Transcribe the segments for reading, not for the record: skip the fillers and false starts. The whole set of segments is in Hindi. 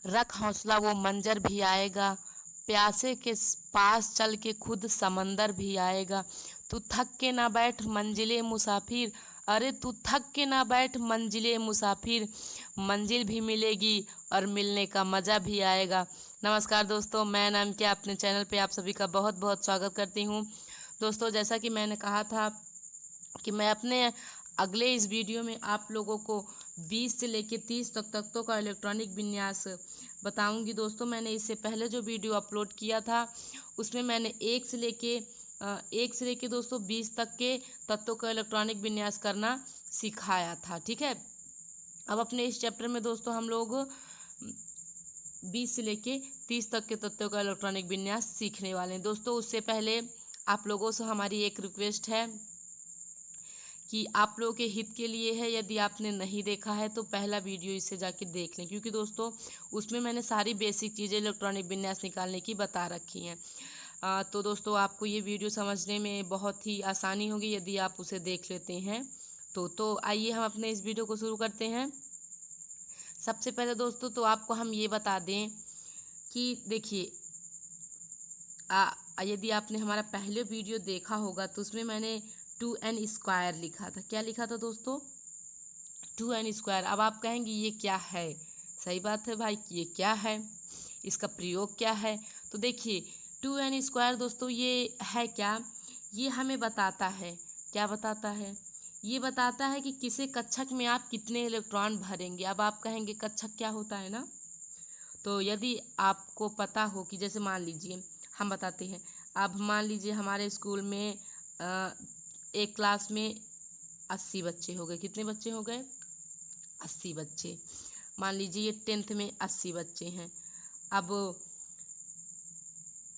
रख हौसला वो मंजर भी आएगा, प्यासे के पास चल के खुद समंदर भी आएगा। तू थक के ना बैठ मंजिले मुसाफिर, अरे तू थक के ना बैठ मंजिले मुसाफिर, मंजिल भी मिलेगी और मिलने का मज़ा भी आएगा। नमस्कार दोस्तों, मैं नाम क्या अपने चैनल पे आप सभी का बहुत बहुत स्वागत करती हूँ। दोस्तों, जैसा कि मैंने कहा था कि मैं अपने अगले इस वीडियो में आप लोगों को 20 से लेकर 30 तक तत्वों का इलेक्ट्रॉनिक विन्यास बताऊंगी। दोस्तों, मैंने इससे पहले जो वीडियो अपलोड किया था उसमें मैंने एक से लेके दोस्तों 20 तक के तत्वों का इलेक्ट्रॉनिक विन्यास करना सिखाया था। ठीक है, अब अपने इस चैप्टर में दोस्तों हम लोग 20 से लेके 30 तक के तत्वों का इलेक्ट्रॉनिक विन्यास सीखने वाले हैं। दोस्तों, उससे पहले आप लोगों से हमारी एक रिक्वेस्ट है कि आप लोगों के हित के लिए है, यदि आपने नहीं देखा है तो पहला वीडियो इससे जाके देख लें, क्योंकि दोस्तों उसमें मैंने सारी बेसिक चीज़ें इलेक्ट्रॉनिक विन्यास निकालने की बता रखी हैं। तो दोस्तों आपको ये वीडियो समझने में बहुत ही आसानी होगी यदि आप उसे देख लेते हैं। तो आइए हम अपने इस वीडियो को शुरू करते हैं। सबसे पहले दोस्तों तो आपको हम ये बता दें कि देखिए, यदि आपने हमारा पहले वीडियो देखा होगा तो उसमें मैंने 2n² लिखा था। क्या लिखा था दोस्तों? 2n²। अब आप कहेंगे ये क्या है? सही बात है भाई, ये क्या है, इसका प्रयोग क्या है? तो देखिए 2n² दोस्तों ये है क्या, ये हमें बताता है, क्या बताता है, ये बताता है कि किसी कक्षक में आप कितने इलेक्ट्रॉन भरेंगे। अब आप कहेंगे कक्षक क्या होता है ना, तो यदि आपको पता हो कि जैसे मान लीजिए हम बताते हैं, अब मान लीजिए हमारे स्कूल में एक क्लास में 80 बच्चे हो गए। कितने बच्चे हो गए? 80 बच्चे। मान लीजिए ये 10th में 80 बच्चे हैं। अब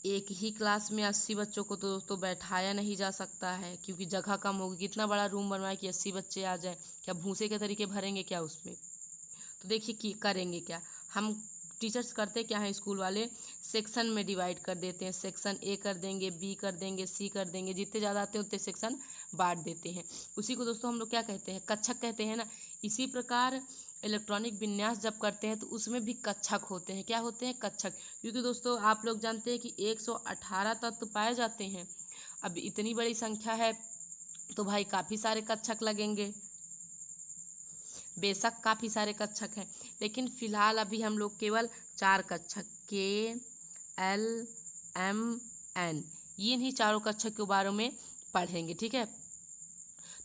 एक ही क्लास में 80 बच्चों को तो बैठाया नहीं जा सकता है, क्योंकि जगह कम होगी। कितना बड़ा रूम बनवाए कि 80 बच्चे आ जाए? क्या भूसे के तरीके भरेंगे क्या उसमें? तो देखिए कि करेंगे क्या, हम टीचर्स करते क्या हैं, स्कूल वाले सेक्शन में डिवाइड कर देते हैं। सेक्शन ए कर देंगे, बी कर देंगे, सी कर देंगे, जितने ज़्यादा आते हैं उतने सेक्शन बांट देते हैं। उसी को दोस्तों हम लोग क्या कहते हैं? कक्षक कहते हैं ना। इसी प्रकार इलेक्ट्रॉनिक विन्यास जब करते हैं तो उसमें भी कक्षक होते हैं। क्या होते हैं? कक्षक। क्योंकि दोस्तों आप लोग जानते हैं कि 118 तत्व पाए जाते हैं। अब इतनी बड़ी संख्या है तो भाई काफ़ी सारे कक्षक लगेंगे। बेशक काफ़ी सारे कक्षक हैं, लेकिन फिलहाल अभी हम लोग केवल 4 कक्षक KLMN इन्हीं चारों कक्षक के बारे में पढ़ेंगे। ठीक है,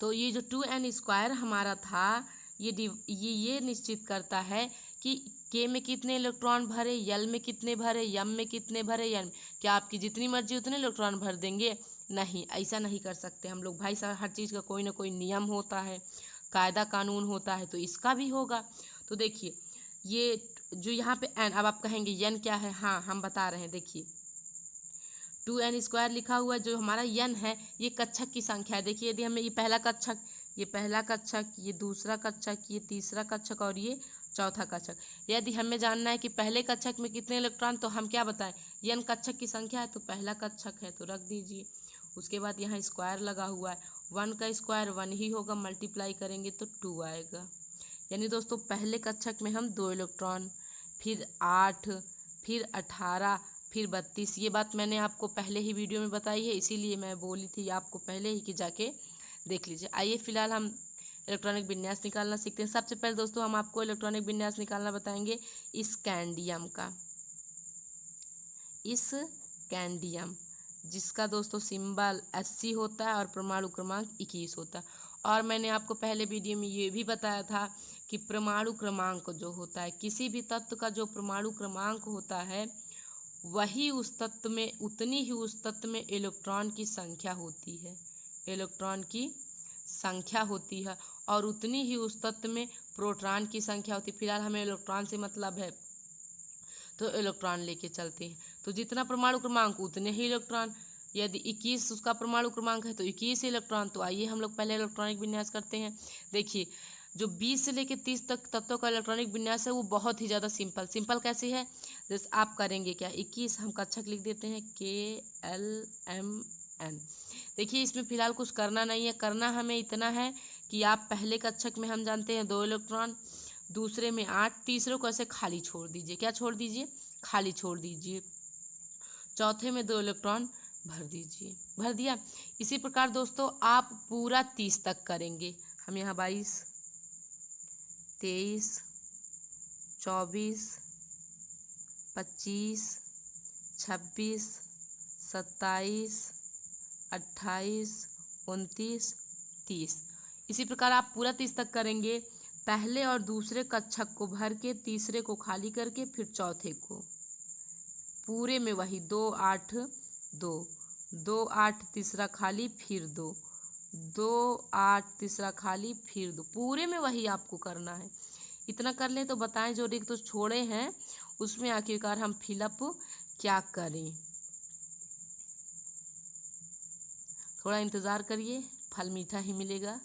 तो ये जो 2n² हमारा था, ये निश्चित करता है कि K में कितने इलेक्ट्रॉन भरे, L में कितने भरे, M में कितने भरे, N। क्या आपकी जितनी मर्जी उतने इलेक्ट्रॉन भर देंगे? नहीं, ऐसा नहीं कर सकते हम लोग। भाई साहब, हर चीज़ का कोई ना कोई नियम होता है, कायदा कानून होता है, तो इसका भी होगा। तो देखिए ये जो यहाँ पे n, अब आप कहेंगे n क्या है? हाँ, हम बता रहे हैं। देखिए 2n² लिखा हुआ जो हमारा n है, ये कक्षक की संख्या है। देखिए यदि हमें ये पहला कक्षक, ये दूसरा कक्षक, ये तीसरा कक्षक और ये चौथा कक्षक, यदि हमें जानना है कि पहले कक्षक में कितने इलेक्ट्रॉन, तो हम क्या बताएं? n कक्षक की संख्या है तो पहला कक्षक है तो रख दीजिए। उसके बाद यहाँ स्क्वायर लगा हुआ है, 1 का स्क्वायर 1 ही होगा, मल्टीप्लाई करेंगे तो 2 आएगा। यानी दोस्तों पहले कक्षक में हम 2 इलेक्ट्रॉन, फिर 8, फिर 18, फिर 32। ये बात मैंने आपको पहले ही वीडियो में बताई है, इसीलिए मैं बोली थी आपको पहले ही कि जाके देख लीजिए। आइए फिलहाल हम इलेक्ट्रॉनिक विन्यास निकालना सीखते हैं। सबसे पहले दोस्तों हम आपको इलेक्ट्रॉनिक विन्यास निकालना बताएंगे स्कैंडियम का। स्कैंडियम जिसका दोस्तों सिंबल Sc होता है और परमाणु क्रमांक 21 होता है। और मैंने आपको पहले वीडियो में ये भी बताया था कि परमाणु क्रमांक जो होता है, किसी भी तत्व का जो परमाणु क्रमांक होता है, वही उस तत्व में, उतनी ही उस तत्व में इलेक्ट्रॉन की संख्या होती है। इलेक्ट्रॉन की संख्या होती है और उतनी ही उस तत्व में प्रोटॉन की संख्या होती है। फिलहाल हमें इलेक्ट्रॉन से मतलब है तो इलेक्ट्रॉन लेके चलते हैं। तो जितना परमाणु क्रमांक उतने ही इलेक्ट्रॉन। यदि 21 उसका परमाणु क्रमांक है तो 21 इलेक्ट्रॉन। तो आइए हम लोग पहले इलेक्ट्रॉनिक विन्यास करते हैं। देखिए जो 20 से लेकर 30 तक तत्वों का इलेक्ट्रॉनिक विन्यास है वो बहुत ही ज़्यादा सिंपल कैसे है, जैसे आप करेंगे क्या, 21 हम कक्षक लिख देते हैं KLMN। देखिए इसमें फिलहाल कुछ करना नहीं है, करना हमें इतना है कि आप पहले कक्षक में हम जानते हैं 2 इलेक्ट्रॉन, दूसरे में 8, तीसरे को ऐसे खाली छोड़ दीजिए। क्या छोड़ दीजिए? खाली छोड़ दीजिए। चौथे में 2 इलेक्ट्रॉन भर दीजिए। भर दिया। इसी प्रकार दोस्तों आप पूरा 30 तक करेंगे। हम यहाँ 22, 23, 24, 25, 26, 27, 28, 29, 30। इसी प्रकार आप पूरा 30 तक करेंगे। पहले और दूसरे कक्षक को भर के, तीसरे को खाली करके, फिर चौथे को पूरे में वही 2 8 2 2 8 तीसरा खाली, फिर 2 2 8 तीसरा खाली, फिर 2, पूरे में वही आपको करना है। इतना कर लें तो बताएं जो रिक्त तो छोड़े हैं उसमें आखिरकार हम फिलअप क्या करें। थोड़ा इंतज़ार करिए, फल मीठा ही मिलेगा।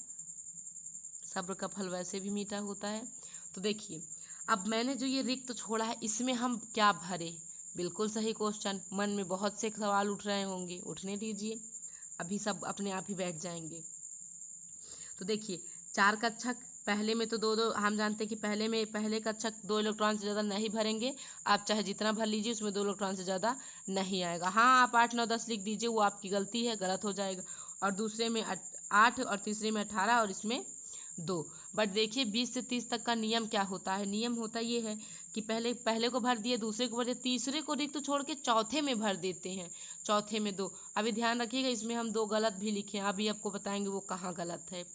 सब्र का फल वैसे भी मीठा होता है। तो देखिए अब मैंने जो ये रिक्त छोड़ा है इसमें हम क्या भरे। बिल्कुल सही क्वेश्चन। मन में बहुत से सवाल उठ रहे होंगे, उठने दीजिए, अभी सब अपने आप ही बैठ जाएंगे। तो देखिए 4 कक्षक, पहले में तो 2 2 हम जानते हैं कि पहले कक्षक 2 इलेक्ट्रॉन से ज़्यादा नहीं भरेंगे। आप चाहे जितना भर लीजिए उसमें 2 इलेक्ट्रॉन से ज़्यादा नहीं आएगा। हाँ आप 8 9 10 लिख दीजिए, वो आपकी गलती है, गलत हो जाएगा। और दूसरे में 8 और तीसरे में 18 और इसमें 2। बट देखिए 20 से 30 तक का नियम क्या होता है। नियम होता ये है कि पहले को भर दिए, दूसरे को भर दिए, तीसरे को रिक्त छोड़ के चौथे में भर देते हैं। चौथे में 2। अभी ध्यान रखिएगा इसमें हम 2 गलत भी लिखे हैं, अभी आपको बताएंगे वो कहाँ गलत है।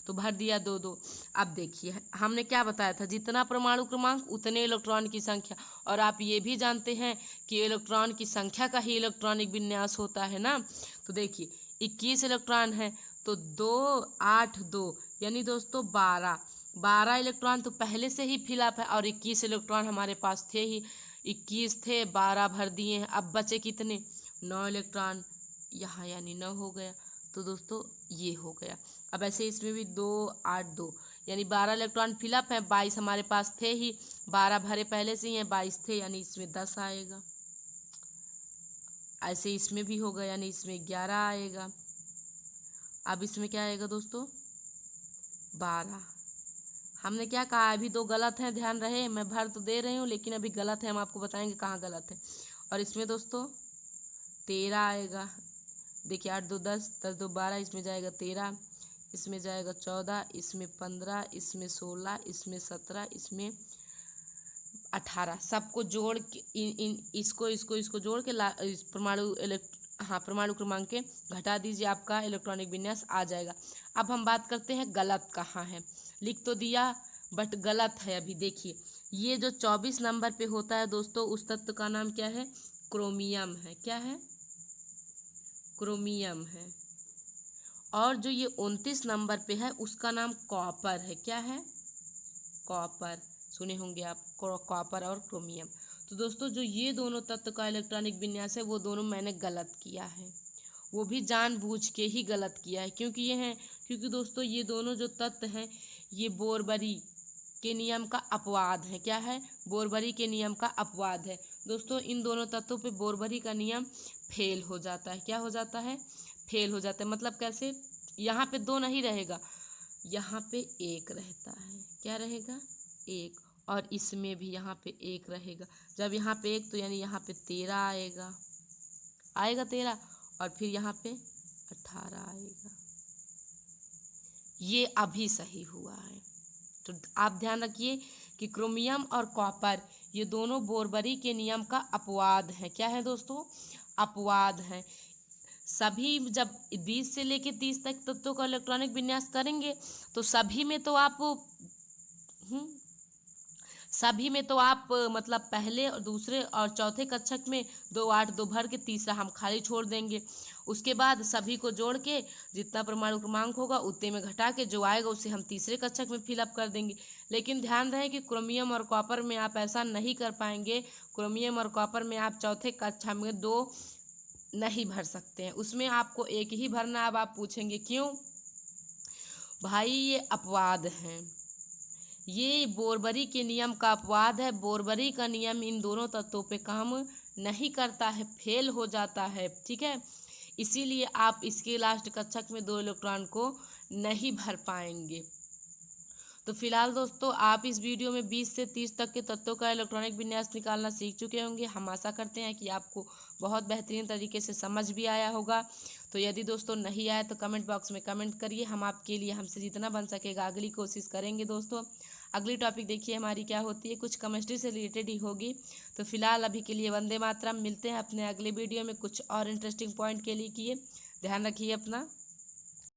तो भर दिया 2 2। अब देखिए हमने क्या बताया था, जितना परमाणु क्रमांक उतने इलेक्ट्रॉन की संख्या। और आप ये भी जानते हैं कि इलेक्ट्रॉन की संख्या का ही इलेक्ट्रॉनिक विन्यास होता है ना। तो देखिए 21 इलेक्ट्रॉन है तो 2 8 2 यानी दोस्तों 12 इलेक्ट्रॉन तो पहले से ही फिलअप है। और 21 इलेक्ट्रॉन हमारे पास थे ही, 21 थे, 12 भर दिए हैं। अब बचे कितने? 9 इलेक्ट्रॉन यहाँ, यानी 9 हो गया। तो दोस्तों ये हो गया। अब ऐसे इसमें भी 2 8 2 यानी 12 इलेक्ट्रॉन फिलअप है, 22 हमारे पास थे ही, 12 भरे पहले से ही हैं, 22 थे यानी इसमें 10 आएगा। ऐसे इसमें भी होगा यानी इसमें 11 आएगा। अब इसमें क्या आएगा दोस्तों? 12। हमने क्या कहा, अभी 2 गलत हैं, ध्यान रहे, मैं भर तो दे रही हूँ लेकिन अभी गलत है, हम आपको बताएंगे कहाँ गलत है। और इसमें दोस्तों 13 आएगा। देखिए 8 2 10 10 2 12, इसमें जाएगा 13, इसमें जाएगा 14, इसमें 15, इसमें 16, इसमें 17, इसमें 18। सबको जोड़ के इसको जोड़ के इस परमाणु क्रमांक के घटा दीजिए, आपका इलेक्ट्रॉनिक विन्यास आ जाएगा। अब हम बात करते हैं गलत कहाँ है। लिख तो दिया बट गलत है। अभी देखिए ये जो 24 नंबर पे होता है दोस्तों, उस तत्व का नाम क्या है? क्रोमियम है। क्या है? क्रोमियम है। और जो ये 29 नंबर पे है उसका नाम कॉपर है। क्या है? कॉपर। सुने होंगे आप, कॉपर और क्रोमियम। तो दोस्तों जो ये दोनों तत्व का इलेक्ट्रॉनिक विन्यास है वो दोनों मैंने गलत किया है, वो भी जानबूझ के ही गलत किया है। क्योंकि दोस्तों ये दोनों जो तत्व हैं ये बोरबरी के नियम का अपवाद है। क्या है? बोरबरी के नियम का अपवाद है। दोस्तों इन दोनों तत्वों पे बोरबरी का नियम फेल हो जाता है। क्या हो जाता है? फेल हो जाता है। मतलब कैसे? यहाँ पे 2 नहीं रहेगा, यहाँ पे 1 रहता है। क्या रहेगा? 1। और इसमें भी यहाँ पे 1 रहेगा। जब यहाँ पे 1 तो यानी यहाँ पे 13 आएगा। 13। और फिर यहाँ पे 18 आएगा। ये अभी सही हुआ है। तो आप ध्यान रखिए कि क्रोमियम और कॉपर ये दोनों बोरबरी के नियम का अपवाद है। क्या है दोस्तों? अपवाद है। सभी जब 20 से लेके 30 तक तत्वों का इलेक्ट्रॉनिक विन्यास करेंगे तो सभी में तो आप मतलब पहले और दूसरे और चौथे कक्षक में 2 8 2 भर के तीसरा हम खाली छोड़ देंगे। उसके बाद सभी को जोड़ के जितना परमाणु क्रमांक होगा उतने में घटा के जो आएगा उसे हम तीसरे कक्षक में फिलअप कर देंगे। लेकिन ध्यान रहे कि क्रोमियम और कॉपर में आप ऐसा नहीं कर पाएंगे। क्रोमियम और कॉपर में आप चौथे कक्षा में 2 नहीं भर सकते हैं, उसमें आपको 1 ही भरना। अब आप पूछेंगे क्यों? भाई ये अपवाद हैं, ये बोरबरी के नियम का अपवाद है। बोरबरी का नियम इन दोनों तत्वों पे काम नहीं करता है, फेल हो जाता है। ठीक है, इसीलिए आप इसके लास्ट कक्षक में 2 इलेक्ट्रॉन को नहीं भर पाएंगे। तो फिलहाल दोस्तों आप इस वीडियो में 20 से 30 तक के तत्वों का इलेक्ट्रॉनिक विन्यास निकालना सीख चुके होंगे। हम आशा करते हैं कि आपको बहुत बेहतरीन तरीके से समझ भी आया होगा। तो यदि दोस्तों नहीं आया तो कमेंट बॉक्स में कमेंट करिए, हम आपके लिए हमसे जितना बन सकेगा अगली कोशिश करेंगे। दोस्तों अगली टॉपिक देखिए हमारी क्या होती है, कुछ केमिस्ट्री से रिलेटेड ही होगी। तो फिलहाल अभी के लिए वंदे मातरम। मिलते हैं अपने अगले वीडियो में कुछ और इंटरेस्टिंग पॉइंट के लिए। ध्यान रखिए अपना।